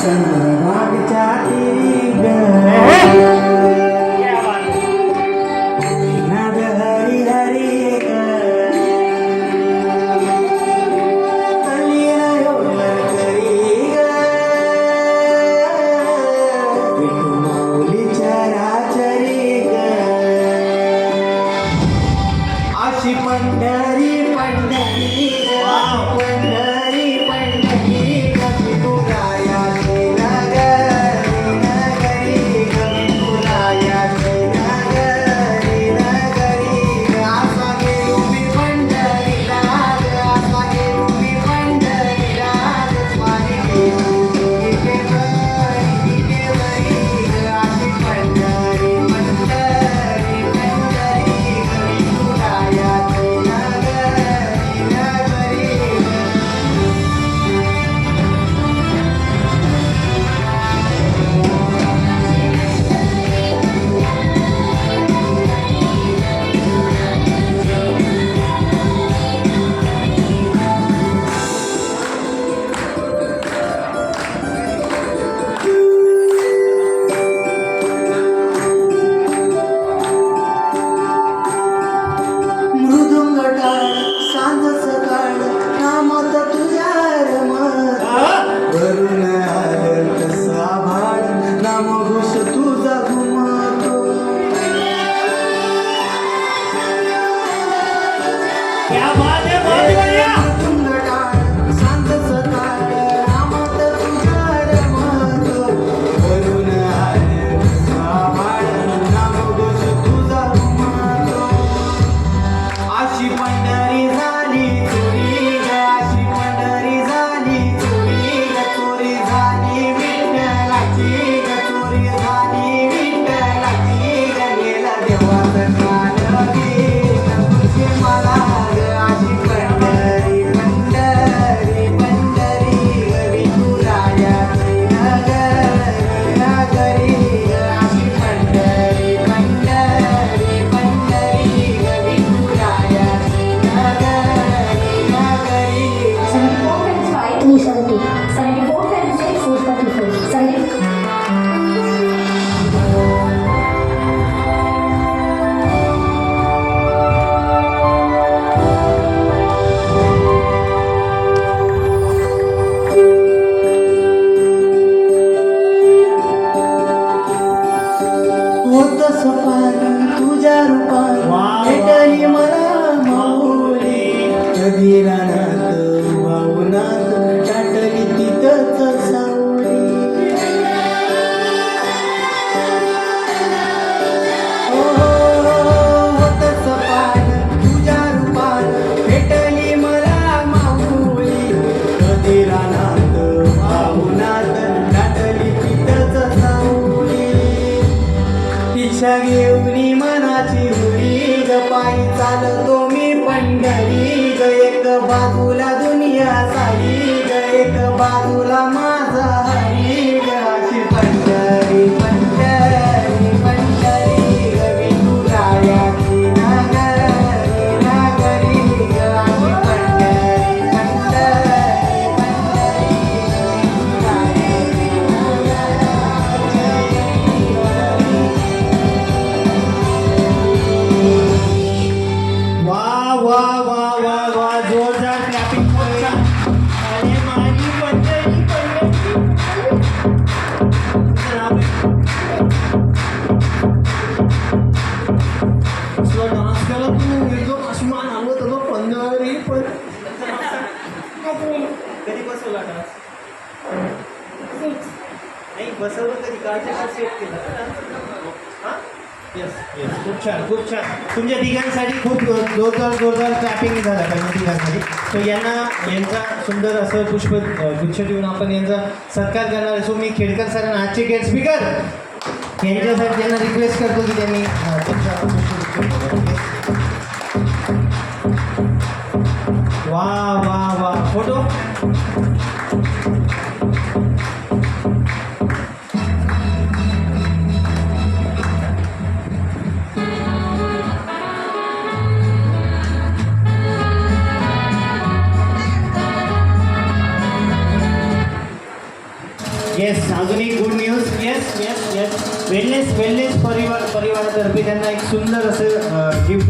चंद्रभागच्या तीरी ग नाद हरी हरी ग अलीला योगल करी ग विठू माऊलीच्या राचरी ग अशी पंढरी पंढरी ग पंढरी पंढरी ग विठुरायाची नगरी नगरी ग विठुरायाची नगरी नगरी ग असा गेलो मी पंढरीला ग असा गेलो मी पंढरीला ग स्वारी गेली केवरी ग अशी पंढरी पंढरी पंढरी ग विठुरायाची नगरी नगरी ग मृदुंग टाळ सांज सकाळ नामात तुझ्या रमत वरून आलं कसा भाळ नामघोष तुझा घुमतो मृदुंग टाळ सांज सकाळ नामात तुझ्या रमत वरून आलं कसा भाळ नामघोष तुझा घुमतो अशी पंढरी झाली चोरी ग अशी पंढरी झाली चोरी ग चोरी झाली विठ्ठलाची ग चोरी झाली विठ्ठलाची ग गेला देवाचं कानवी ग तुझी मला ग अशी पंढरी पंढरी पंढरी ग विठुरायाची नगरी नगरी ग अशी पंढरी पंढरी पंढरी ग विठुरायाची नगरी नगरी ग 74 times 5 370 74 times 6 434 होत सपान तुझ्या रूपान भेटली मला माऊली कधी रानात वावनात टाटली तिथंच सावली होत सपान तुझ्या रूपान भेटली मला माऊली कधी रानात वावनात टाटली तिथंच सावली इच्छा घेऊनी मनाची हुरी ग पायी चालतो मी पंढरी ग एक बाजूला दुनिया सारी ग एक बाजूला माझा हरी ग अशी पंढरी पंढरी पंढरी ग विठुरायाची नगरी नगरी ग अशी पंढरी पंढरी पंढरी वा वा वा वा वा जोरदार क्लॅपिंग अरे माझी पंढरी डान्स केला तू एकदम आसमान हवं होतं पंढरी पण कधी बसवला डान्स नाही बसवलं कधी काळजी सेट केला हां येस येस खूप छान खूप छान तुमच्या तिघांसाठी खूप जोरदार क्लॅपिंग झाला पाहिजे तिघांसाठी सो यांचा सुंदर असं पुष्प गुच्छ देऊन आपण यांचा सत्कार करणार आहे सो मी खेडकर सरांना आजचे गेट स्पीकर यांच्यासाठी त्यांना रिक्वेस्ट करतो की त्यांनी तुमच्या वा वा वा फोटो येस अजून एक good news. Yes yes yes wellness परिवारातर्फे त्यांना एक सुंदर असं गिफ्ट